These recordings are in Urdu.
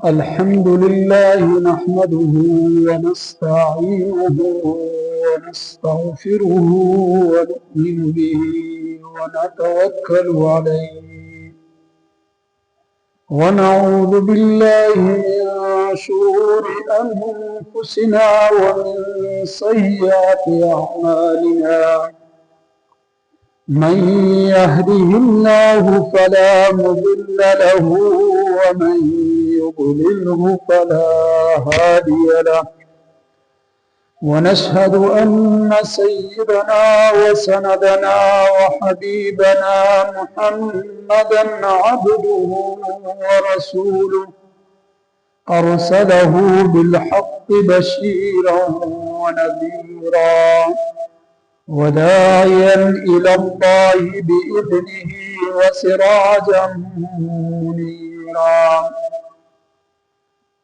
الحمد لله نحمده ونستعينه ونستغفره ونؤمن به ونتوكل عليه ونعوذ بالله من شرور أنفسنا ومن سيئات أعمالنا من يهده الله فلا مضل له ومن يضلله فلا هادي له ونشهد أن سيدنا وسندنا وحبيبنا محمدا عبده ورسوله أرسله بالحق بشيرا ونذيرا وداعيا إلى الله بإذنه وسراجا منيرا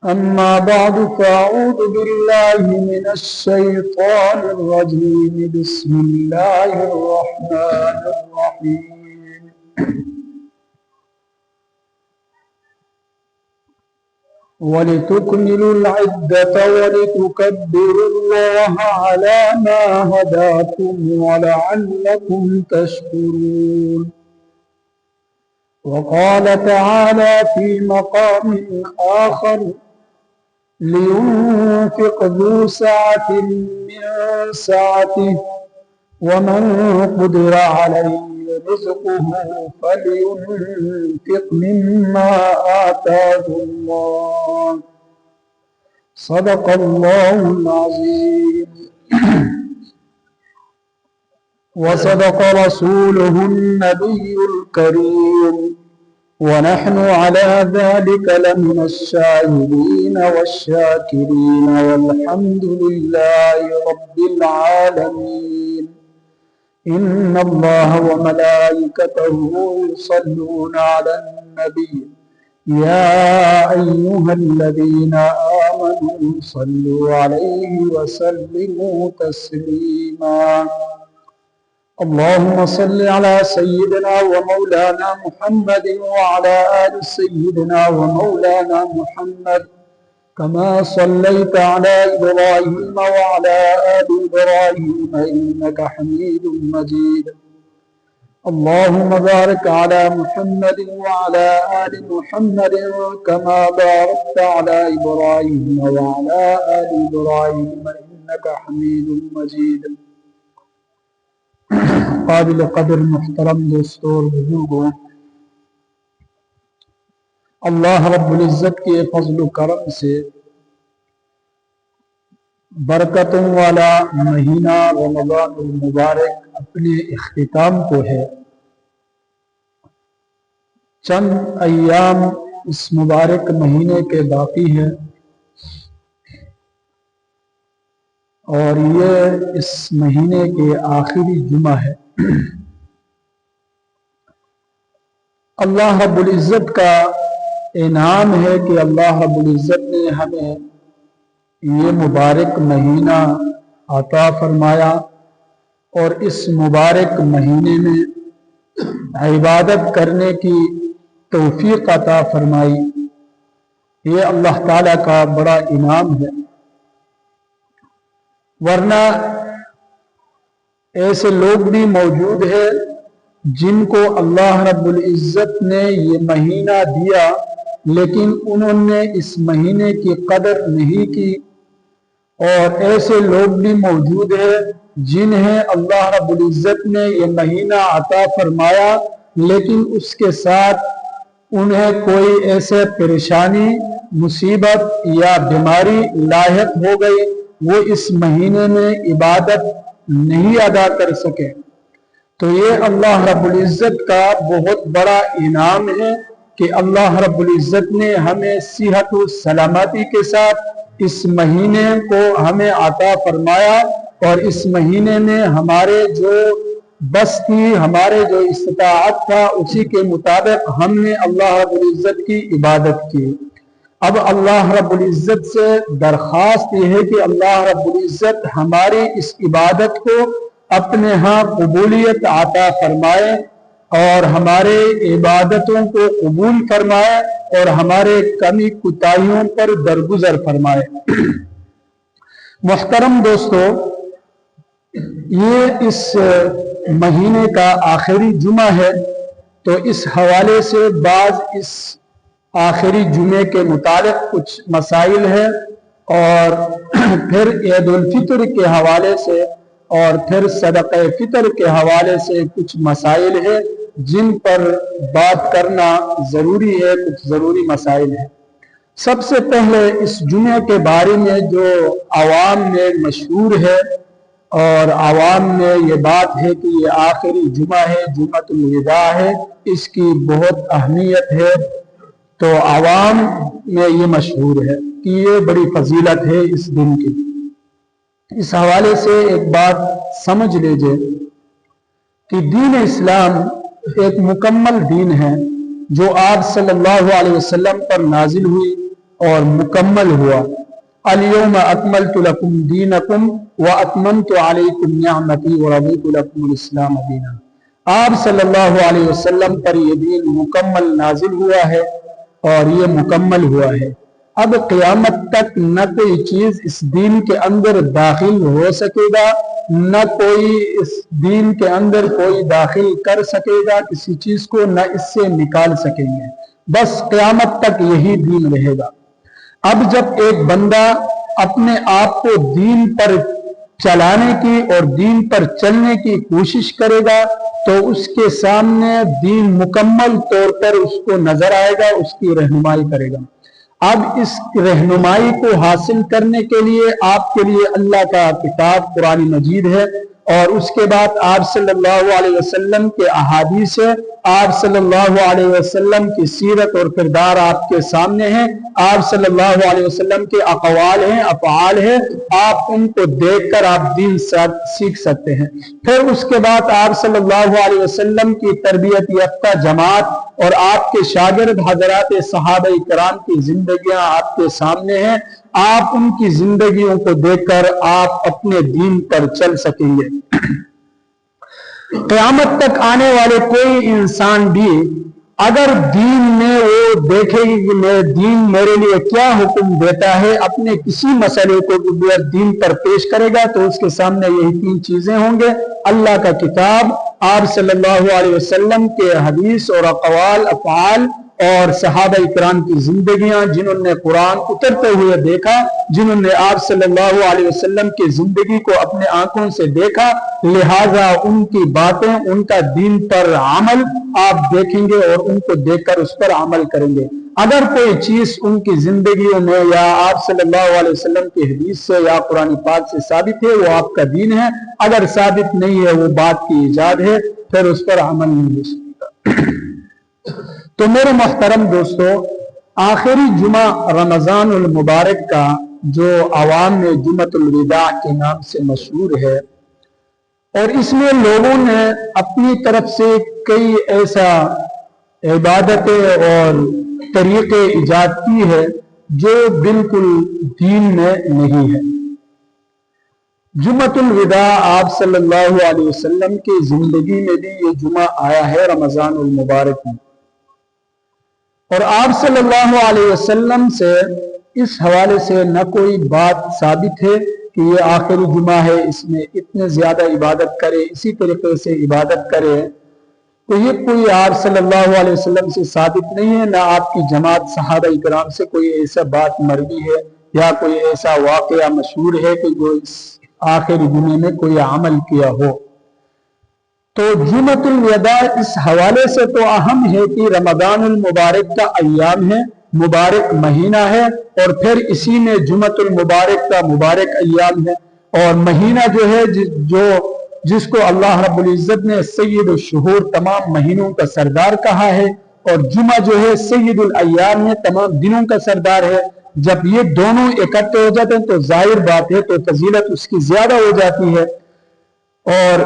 أما بعد فأعوذ بالله من الشيطان الرجيم بسم الله الرحمن الرحيم ولتكملوا العدة ولتكبروا الله على ما هداكم ولعلكم تشكرون وقال تعالى في مقام آخر لينفق ذو سعة من سعته ومن قدر عليه رزقه فلينفق مما آتاه الله صدق الله العظيم وصدق رسوله النبي الكريم ونحن على ذلك لمن الشاهدين والشاكرين والحمد لله رب العالمين إن الله وملائكته يصلون على النبي يا أيها الذين آمنوا صلوا عليه وسلموا تسليما اللهم صل على سيدنا ومولانا محمد وعلى آل سيدنا ومولانا محمد كما صليت على إبراهيم وعلى آل إبراهيم إنك حميد مجيد اللهم بارك على محمد وعلى آل محمد كما باركت على إبراهيم وعلى آل إبراهيم إنك حميد مجيد قابل قدر محترم دوستوں اور بزرگوں، اللہ رب العزت کے فضل و کرم سے برکتوں والا مہینہ رمضان المبارک اپنے اختتام کو ہے۔ چند ایام اس مبارک مہینے کے باقی ہیں اور یہ اس مہینے کے آخری جمعہ ہے۔ اللہ رب العزت کا انعام ہے کہ اللہ رب العزت نے ہمیں یہ مبارک مہینہ عطا فرمایا اور اس مبارک مہینے میں عبادت کرنے کی توفیق عطا فرمائی۔ یہ اللہ تعالیٰ کا بڑا انعام ہے، ورنہ ایسے لوگ بھی موجود ہیں جن کو اللہ رب العزت نے یہ مہینہ دیا لیکن انہوں نے اس مہینے کی قدر نہیں کی، اور ایسے لوگ بھی موجود ہیں جنہیں اللہ رب العزت نے یہ مہینہ عطا فرمایا لیکن اس کے ساتھ انہیں کوئی ایسے پریشانی، مصیبت یا بیماری لاحق ہو گئی، وہ اس مہینے میں عبادت نہیں ادا کر سکے۔ تو یہ اللہ رب العزت کا بہت بڑا انعام ہے کہ اللہ رب العزت نے ہمیں صحت و سلامتی کے ساتھ اس مہینے کو ہمیں عطا فرمایا، اور اس مہینے میں ہمارے جو بس تھی، ہمارے جو استطاعت تھا، اسی کے مطابق ہم نے اللہ رب العزت کی عبادت کی۔ اب اللہ رب العزت سے درخواست یہ ہے کہ اللہ رب العزت ہماری اس عبادت کو اپنے ہاں قبولیت عطا فرمائے اور ہمارے عبادتوں کو قبول فرمائے اور ہمارے کمی کوتاہیوں پر درگزر فرمائے۔ محترم دوستو، یہ اس مہینے کا آخری جمعہ ہے، تو اس حوالے سے بعض اس آخری جمعے کے متعلق کچھ مسائل ہیں، اور پھر عید الفطر کے حوالے سے اور پھر صدقہ فطر کے حوالے سے کچھ مسائل ہیں جن پر بات کرنا ضروری ہے، کچھ ضروری مسائل ہیں۔ سب سے پہلے اس جمعے کے بارے میں جو عوام میں مشہور ہے اور عوام میں یہ بات ہے کہ یہ آخری جمعہ ہے، جمعۃ الوداع ہے، اس کی بہت اہمیت ہے، تو عوام میں یہ مشہور ہے کہ یہ بڑی فضیلت ہے اس دن کی۔ اس حوالے سے ایک بات سمجھ لیجئے کہ دین اسلام ایک مکمل دین ہے جو آپ صلی اللہ علیہ وسلم پر نازل ہوئی اور مکمل ہوا۔ الیوم اکملت لکم دینکم واتممت علیکم نعمتی ورضیت لکم الاسلام دینا۔ آپ صلی اللہ علیہ وسلم پر یہ دین مکمل نازل ہوا ہے اور یہ مکمل ہوا ہے۔ اب قیامت تک نہ کوئی چیز اس دین کے اندر داخل ہو سکے گا، نہ کوئی اس دین کے اندر کوئی داخل کر سکے گا کسی چیز کو، نہ اس سے نکال سکیں گے، بس قیامت تک یہی دین رہے گا۔ اب جب ایک بندہ اپنے آپ کو دین پر چلانے کی اور دین پر چلنے کی کوشش کرے گا تو اس کے سامنے دین مکمل طور پر اس کو نظر آئے گا، اس کی رہنمائی کرے گا۔ اب اس رہنمائی کو حاصل کرنے کے لیے آپ کے لیے اللہ کا کتاب قرآن مجید ہے، اور اس کے بعد آپ صلی اللہ علیہ وسلم کے احادیث ہے، آپ صلی اللہ علیہ وسلم کی سیرت اور کردار آپ کے سامنے ہیں، آپ صلی اللہ علیہ وسلم کے اقوال ہیں، افعال ہیں، آپ ان کو دیکھ کر آپ دین سیکھ سکتے ہیں۔ پھر اس کے بعد آپ صلی اللہ علیہ وسلم کی تربیت یافتہ جماعت اور آپ کے شاگرد حضرات صحابہ کرام کی زندگیاں آپ کے سامنے ہیں، آپ ان کی زندگیوں کو دیکھ کر آپ اپنے دین پر چل سکیں گے۔ قیامت تک آنے والے کوئی انسان بھی اگر دین میں وہ دیکھے گی کہ دین میرے لیے کیا حکم دیتا ہے، اپنے کسی مسئلے کو دین پر پیش کرے گا تو اس کے سامنے یہی تین چیزیں ہوں گے: اللہ کا کتاب، آپ صلی اللہ علیہ وسلم کے حدیث اور اقوال افعال، اور صحابہ کرام کی زندگیاں جنہوں نے قرآن اترتے ہوئے دیکھا، جنہوں نے آپ صلی اللہ علیہ وسلم کی زندگی کو اپنے آنکھوں سے دیکھا، لہٰذا ان کی باتیں، ان کا دین پر عمل آپ دیکھیں گے اور ان کو دیکھ کر اس پر عمل کریں گے۔ اگر کوئی چیز ان کی زندگیوں میں یا آپ صلی اللہ علیہ وسلم کی حدیث سے یا قرآن پاک سے ثابت ہے وہ آپ کا دین ہے، اگر ثابت نہیں ہے وہ بات کی ایجاد ہے، پھر اس پر عمل نہیں ہو سکتا۔ تو میرے محترم دوستو، آخری جمعہ رمضان المبارک کا جو عوام میں جمعۃ الوداع کے نام سے مشہور ہے، اور اس میں لوگوں نے اپنی طرف سے کئی ایسا عبادتیں اور طریقے ایجاد کی ہے جو بالکل دین میں نہیں ہے۔ جمعۃ الوداع آپ صلی اللہ علیہ وسلم کی زندگی میں بھی یہ جمعہ آیا ہے رمضان المبارک میں، اور آپ صلی اللہ علیہ وسلم سے اس حوالے سے نہ کوئی بات ثابت ہے کہ یہ آخری جمعہ ہے، اس میں اتنے زیادہ عبادت کرے، اسی طریقے سے عبادت کرے، تو یہ کوئی آپ صلی اللہ علیہ وسلم سے ثابت نہیں ہے، نہ آپ کی جماعت صحابہ کرام سے کوئی ایسا بات مروی ہے یا کوئی ایسا واقعہ مشہور ہے کہ جو اس آخری جمعے میں کوئی عمل کیا ہو۔ تو جمعۃ الوداع اس حوالے سے تو اہم ہے کہ رمضان المبارک کا ایام ہے، مبارک مہینہ ہے، اور پھر اسی میں جمعۃ المبارک کا مبارک ایام ہے، اور مہینہ جو ہے جس کو اللہ رب العزت نے سید الشہور، تمام مہینوں کا سردار کہا ہے، اور جمعہ جو ہے سید الایام ہے، تمام دنوں کا سردار ہے۔ جب یہ دونوں اکٹھے ہو جاتے ہیں تو ظاہر بات ہے تو فضیلت اس کی زیادہ ہو جاتی ہے، اور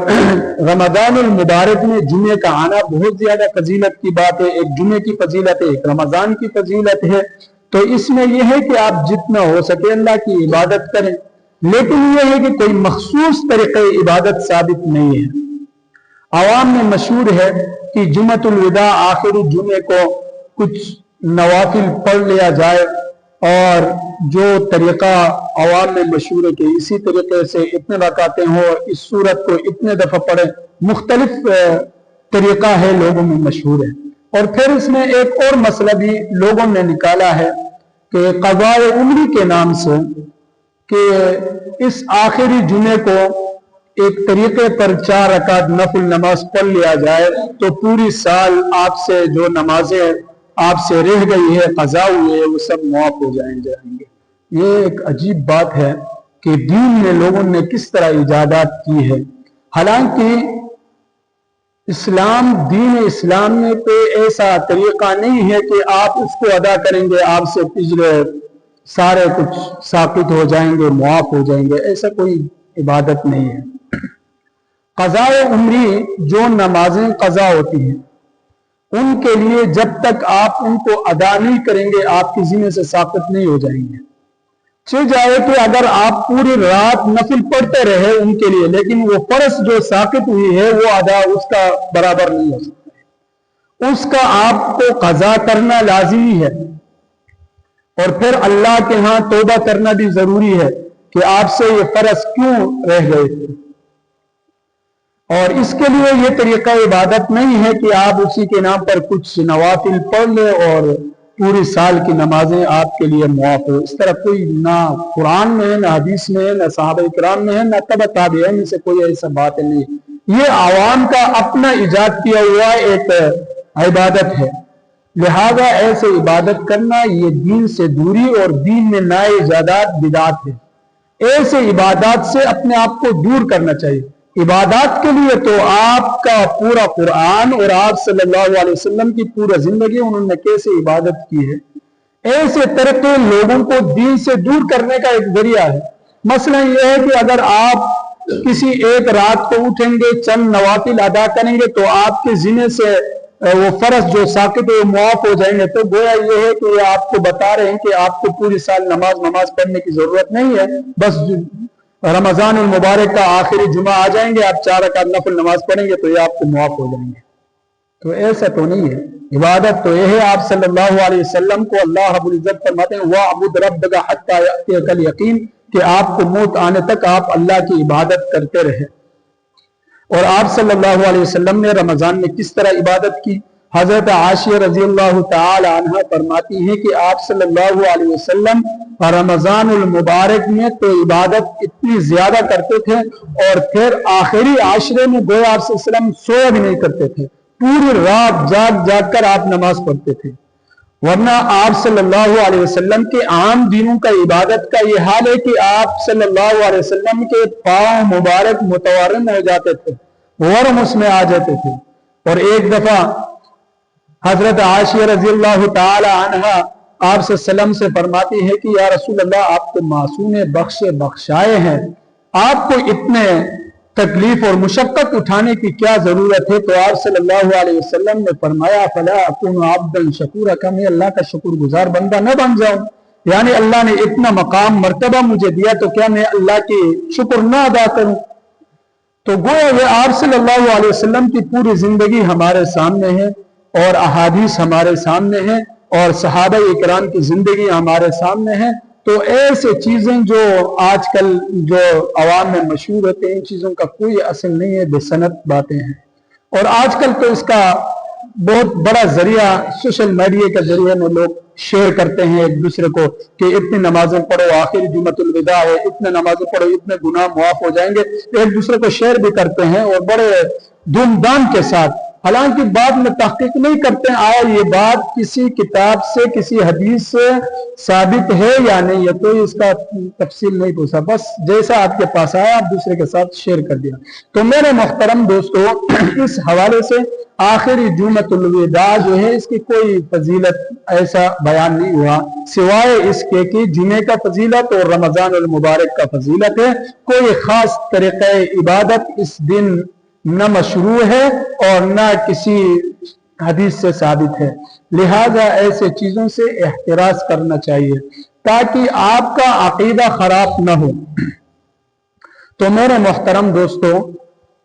رمضان المبارک میں جمعے کا آنا بہت زیادہ فضیلت کی بات ہے۔ ایک جمعے کی فضیلت ہے، ایک رمضان کی فضیلت ہے، تو اس میں یہ ہے کہ آپ جتنا ہو سکے اللہ کی عبادت کریں، لیکن یہ ہے کہ کوئی مخصوص طریقے عبادت ثابت نہیں ہے۔ عوام میں مشہور ہے کہ جمعۃ الوداع آخری جمعے کو کچھ نوافل پڑھ لیا جائے، اور جو طریقہ عوام میں مشہور ہے کہ اسی طریقے سے اتنے رکعتیں ہو، اس سورت کو اتنے دفعہ پڑھیں، مختلف طریقہ ہے لوگوں میں مشہور ہے۔ اور پھر اس میں ایک اور مسئلہ بھی لوگوں نے نکالا ہے کہ قضاء عمری کے نام سے، کہ اس آخری جمعے کو ایک طریقے پر 4 رکعت نفل نماز پڑھ لیا جائے تو پوری سال آپ سے جو نمازیں آپ سے رہ گئی ہے، قضا ہوئی ہے، وہ سب معاف ہو جائیں گے۔ یہ ایک عجیب بات ہے کہ دین میں لوگوں نے کس طرح ایجادات کی ہے، حالانکہ دین اسلام میں کوئی ایسا طریقہ نہیں ہے کہ آپ اس کو ادا کریں گے آپ سے پچھلے سارے کچھ ساقط ہو جائیں گے، معاف ہو جائیں گے، ایسا کوئی عبادت نہیں ہے۔ قضاء عمری جو نمازیں قضا ہوتی ہیں ان کے لیے جب تک آپ ان کو ادا نہیں کریں گے آپ کی ذمہ سے ساقط نہیں ہو جائیں گے۔ چل جائے کہ اگر آپ پوری رات نفل پڑھتے رہے ان کے لیے، لیکن وہ فرض جو ساقط ہوئی ہے وہ ادا اس کا برابر نہیں ہو سکتا، اس کا آپ کو قضا کرنا لازمی ہے، اور پھر اللہ کے ہاں توبہ کرنا بھی ضروری ہے کہ آپ سے یہ فرض کیوں رہ گئے تھے۔ اور اس کے لیے یہ طریقہ عبادت نہیں ہے کہ آپ اسی کے نام پر کچھ نوافل پڑھ لیں اور پوری سال کی نمازیں آپ کے لیے معاف ہو۔ اس طرح کوئی نہ قرآن میں ہے، نہ حدیث میں ہے، نہ صحابہ کرام میں ہے، نہ تبع تابعین میں سے کوئی ایسا بات نہیں۔ یہ عوام کا اپنا ایجاد کیا ہوا ایک عبادت ہے، لہذا ایسے عبادت کرنا یہ دین سے دوری اور دین میں نئے ایجادات بدعت ہے۔ ایسے عبادات سے اپنے آپ کو دور کرنا چاہیے۔ عبادات کے لیے تو آپ کا پورا قرآن اور آپ صلی اللہ علیہ وسلم کی پورا زندگی انہوں نے کیسے عبادت کی ہے، ایسے طریقے لوگوں کو دین سے دور کرنے کا ایک ذریعہ ہے۔ مسئلہ یہ ہے کہ اگر آپ کسی ایک رات کو اٹھیں گے، چند نوافل ادا کریں گے تو آپ کے ذمہ سے وہ فرض جو ساقط ہے معاف ہو جائیں گے، تو گویا یہ ہے کہ آپ کو بتا رہے ہیں کہ آپ کو پوری سال نماز پڑھنے کی ضرورت نہیں ہے، بس رمضان المبارک کا آخری جمعہ آ جائیں گے، آپ 4 رکعت نفل نماز پڑھیں گے تو یہ آپ کو معاف ہو جائیں گے۔ تو ایسا تو نہیں ہے، عبادت تو یہ ہے آپ صلی اللہ علیہ وسلم کو اللہ رب العزت فرماتے ہیں وَاعْبُدْ رَبَّكَ حَتَّى يَأْتِيَكَ الْيَقِينُ، کہ آپ کو موت آنے تک آپ اللہ کی عبادت کرتے رہے۔ اور آپ صلی اللہ علیہ وسلم نے رمضان میں کس طرح عبادت کی؟ حضرت عائشہ رضی اللہ تعالی عنہ فرماتی ہیں کہ آپ صلی اللہ علیہ وسلم رمضان المبارک میں تو عبادت اتنی زیادہ کرتے تھے، اور پھر آخری عاشرے میں گویا آپ صلی اللہ علیہ وسلم سویا بھی نہیں کرتے تھے، پوری رات جاگ کر آپ نماز پڑھتے تھے۔ ورنہ آپ صلی اللہ علیہ وسلم کے عام دنوں کا عبادت کا یہ حال ہے کہ آپ صلی اللہ علیہ وسلم کے پاؤں مبارک متورم ہو جاتے تھے، ورم اس میں آ جاتے تھے۔ اور ایک دفعہ حضرت عائشہ رضی اللہ تعالی عنہ آپ صلی اللہ علیہ وسلم سے فرماتی ہے کہ یا رسول اللہ آپ تو معصوم بخشائے ہیں، آپ کو اتنے تکلیف اور مشقت اٹھانے کی کیا ضرورت ہے؟ تو آپ صلی اللہ علیہ وسلم نے فرمایا فلا اکون عبدا شکورا، کہ میں اللہ کا شکر گزار بندہ نہ بن جاؤں، یعنی اللہ نے اتنا مقام مرتبہ مجھے دیا تو کیا میں اللہ کی شکر نہ ادا کروں؟ تو گویا یہ آپ صلی اللہ علیہ وسلم کی پوری زندگی ہمارے سامنے ہے، اور احادیث ہمارے سامنے ہیں، اور صحابہ اکرام کی زندگی ہمارے سامنے ہے۔ تو ایسے چیزیں جو آج کل جو عوام میں مشہور ہوتے ہیں، ان چیزوں کا کوئی اصل نہیں ہے، بے سند باتیں ہیں۔ اور آج کل تو اس کا بہت بڑا ذریعہ سوشل میڈیا کے ذریعے میں لوگ شیئر کرتے ہیں ایک دوسرے کو کہ اتنی نمازیں پڑھو، آخری جمعۃ الوداع ہے، اتنے نمازیں پڑھو، اتنے گناہ معاف ہو جائیں گے، ایک دوسرے کو شیئر بھی کرتے ہیں اور بڑے دھوم دھام کے ساتھ، حالانکہ بعد میں تحقیق نہیں کرتے ہیں آیا یہ بات کسی کتاب سے کسی حدیث سے ثابت ہے یا نہیں ہے، تو اس کا تفصیل نہیں پوچھا، بس جیسا آپ کے پاس آیا آپ دوسرے کے ساتھ شیئر کر دیا۔ تو میرے محترم دوستو، اس حوالے سے آخری جمعۃ الوداع جو ہے اس کی کوئی فضیلت ایسا بیان نہیں ہوا سوائے اس کے کہ جمعے کا فضیلت اور رمضان المبارک کا فضیلت ہے۔ کوئی خاص طریقہ عبادت اس دن نہ مشروع ہے اور نہ کسی حدیث سے ثابت ہے، لہذا ایسے چیزوں سے احتراز کرنا چاہیے تاکہ آپ کا عقیدہ خراب نہ ہو۔ تو میرے محترم دوستو،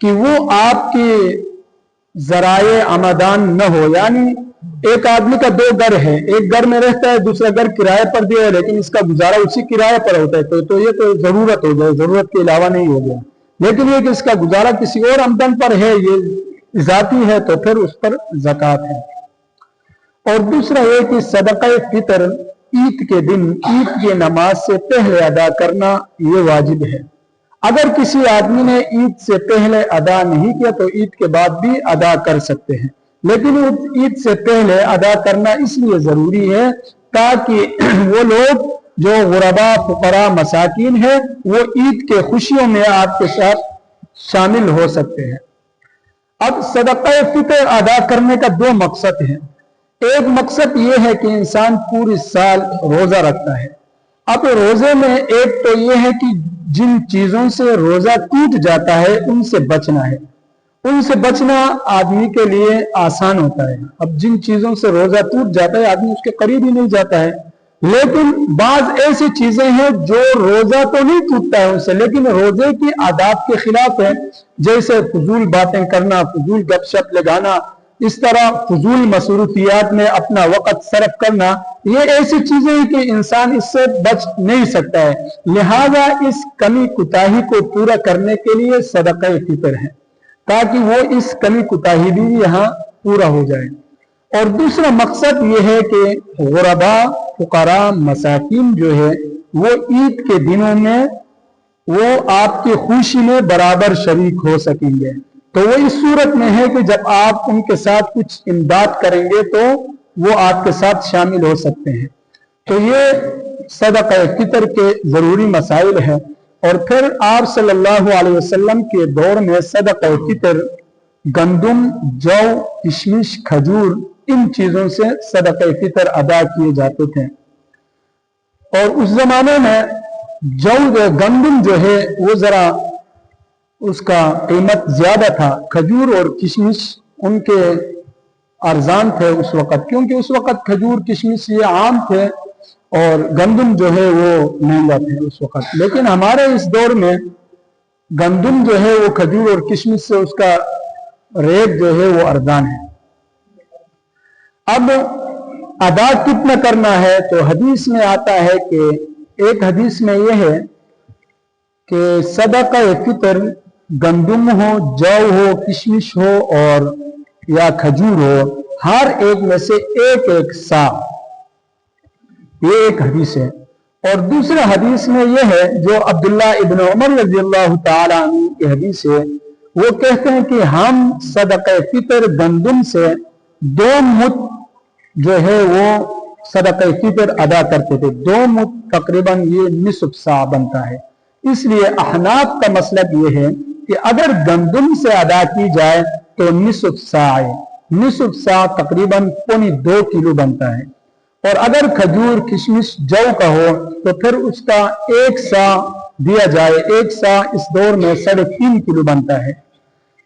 کہ وہ آپ کے ذرائع آمدان نہ ہو. یعنی ایک آدمی کا دو گھر ہے، ایک گھر میں رہتا ہے، دوسرا گھر کرائے پر دیا ہے، لیکن اس کا گزارا اسی کرائے پر ہوتا ہے، تو یہ تو ضرورت ہو جائے، ضرورت کے علاوہ نہیں ہو گیا. لیکن یہ کہ اس کا گزارا کسی اور آمدن پر ہے، یہ ذاتی ہے، تو پھر اس پر زکوٰۃ ہے. اور دوسرا یہ کہ صدقہ فطر عید کے دن عید کی نماز سے پہلے ادا کرنا یہ واجب ہے. اگر کسی آدمی نے عید سے پہلے ادا نہیں کیا تو عید کے بعد بھی ادا کر سکتے ہیں، لیکن عید سے پہلے ادا کرنا اس لیے ضروری ہے تاکہ وہ لوگ جو غربا فقراء مساکین ہیں وہ عید کے خوشیوں میں آپ کے ساتھ شامل ہو سکتے ہیں. اب صدقہ فطر ادا کرنے کا دو مقصد ہیں. ایک مقصد یہ ہے کہ انسان پوری سال روزہ رکھتا ہے. اب روزے میں ایک تو یہ ہے کہ جن چیزوں سے روزہ ٹوٹ جاتا ہے ان سے بچنا ہے. ان سے بچنا آدمی کے لیے آسان ہوتا ہے. اب جن چیزوں سے روزہ ٹوٹ جاتا ہے آدمی اس کے قریب ہی نہیں جاتا ہے. لیکن بعض ایسی چیزیں ہیں جو روزہ تو نہیں ٹوٹتا ہے ان سے، لیکن روزے کی آداب کے خلاف ہے، جیسے فضول باتیں کرنا، فضول گپ شپ لگانا، اس طرح فضول مصروفیات میں اپنا وقت صرف کرنا. یہ ایسی چیزیں ہیں کہ انسان اس سے بچ نہیں سکتا ہے. لہذا اس کمی کوتاہی کو پورا کرنے کے لیے صدقہ فطر ہے تاکہ وہ اس کمی کوتاہی بھی یہاں پورا ہو جائے. اور دوسرا مقصد یہ ہے کہ غربا فقراء مساکین جو ہے وہ عید کے دنوں میں وہ آپ کی خوشی میں برابر شریک ہو سکیں گے. تو وہ اس صورت میں ہے کہ جب آپ ان کے ساتھ کچھ امداد کریں گے تو وہ آپ کے ساتھ شامل ہو سکتے ہیں. تو یہ صدقہ فطر کے ضروری مسائل ہیں. اور پھر آپ صلی اللہ علیہ وسلم کے دور میں صدقہ فطر گندم، جو، کشمش، کھجور، ان چیزوں سے صدقہ فطر ادا کیے جاتے تھے. اور اس زمانے میں جو گندم جو ہے وہ ذرا اس کا قیمت زیادہ تھا. کھجور اور کشمش ان کے ارزان تھے اس وقت، کیونکہ اس وقت کھجور کشمش یہ عام تھے اور گندم جو ہے وہ مہنگا تھے اس وقت. لیکن ہمارے اس دور میں گندم جو ہے وہ کھجور اور کشمش سے اس کا ریٹ جو ہے وہ ارزان ہے. اب ادا کتنا کرنا ہے تو حدیث میں آتا ہے کہ ایک حدیث میں یہ ہے کہ صدقہ فطر گندم ہو، جو ہو، کشمش ہو اور یا کھجور ہو، ہر ایک میں سے ایک ایک سا. یہ ایک حدیث ہے. اور دوسرے حدیث میں یہ ہے جو عبداللہ ابن عمر رضی اللہ تعالی عنہ کی حدیث ہے، وہ کہتے ہیں کہ ہم صدقہ فطر گندم سے 2 مد جو ہے وہ صدقہ فطر ادا کرتے تھے. 2 مد تقریباً یہ نصف سا بنتا ہے. اس لیے احناف کا مسلک یہ ہے کہ اگر گندم سے ادا کی جائے تو نصف سا ہے. نصف سا تقریباً 2.25 کلو بنتا ہے. اور اگر کھجور کشمش جو کا ہو تو پھر اس کا 1 سا دیا جائے. 1 سا اس دور میں 3.5 کلو بنتا ہے.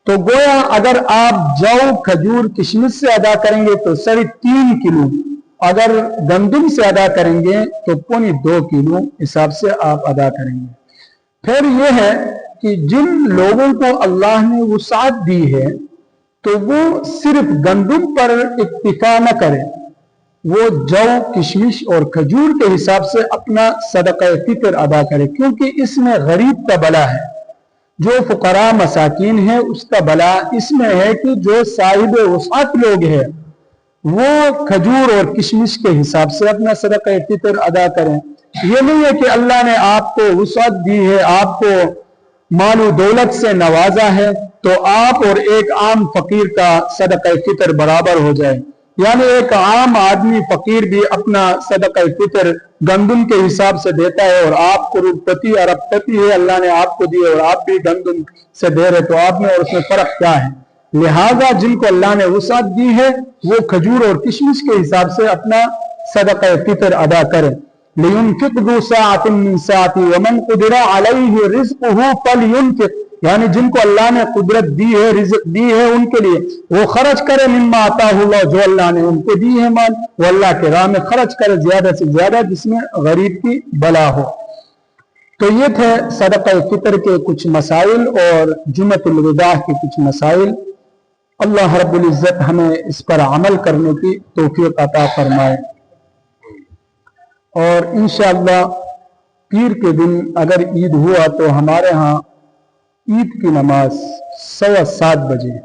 تو گویا اگر آپ جو کھجور کشمش سے ادا کریں گے تو 3.5 کلو، اگر گندم سے ادا کریں گے تو 2.25 کلو حساب سے آپ ادا کریں گے. پھر یہ ہے کہ جن لوگوں کو اللہ نے وسعت دی ہے تو وہ صرف گندم پر اکتفا نہ کریں، وہ جو کشمش اور کھجور کے حساب سے اپنا صدقہ فطر ادا کرے، کیونکہ اس میں غریب کا بلا ہے. جو فقراء مساکین ہیں اس کا بلا اس میں ہے کہ جو صاحب وسعت لوگ ہیں وہ کھجور اور کشمش کے حساب سے اپنا صدقہ فطر ادا کریں. یہ نہیں ہے کہ اللہ نے آپ کو وسعت دی ہے، آپ کو مال و دولت سے نوازا ہے تو آپ اور ایک عام فقیر کا صدقہ فطر برابر ہو جائے. یعنی ایک عام آدمی فقیر بھی اپنا صدقہ فطر گندم کے حساب سے دیتا ہے اور آپ کروڑپتی ارب پتی ہے، اللہ نے آپ کو دی اور آپ بھی گندم سے دے رہے، تو آپ میں اور اس میں فرق کیا ہے؟ لہذا جن کو اللہ نے وسعت دی ہے وہ کھجور اور کشمش کے حساب سے اپنا صدقہ فطر ادا کریں. لِيُنْفِقْ ذُو سَعَةٍ مِّن سَعَتِهِ وَمَنْ قُدِرَ عَلَيْهِ رِزْقُهُ فَلْيُنْفِقْ. یعنی جن کو اللہ نے قدرت دی ہے، رزق دی ہے، ان کے لیے وہ خرچ کرے مما آتاہ اللہ، جو اللہ نے ان کو دی ہے مال، وہ اللہ کے راہ میں خرچ کرے زیادہ سے زیادہ جس میں غریب کی بلا ہو. تو یہ تھے صدقہ فطر کے کچھ مسائل اور جمعۃ الوداع کے کچھ مسائل. اللہ رب العزت ہمیں اس پر عمل کرنے کی توفیق عطا فرمائے. اور انشاءاللہ پیر کے دن اگر عید ہوا تو ہمارے ہاں عید کی نماز 7:15 بجے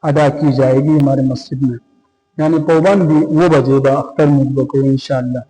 ادا کی جائے گی ہمارے مسجد میں، یعنی پابندی وہ بجے با اختر مطبع کو انشاءاللہ.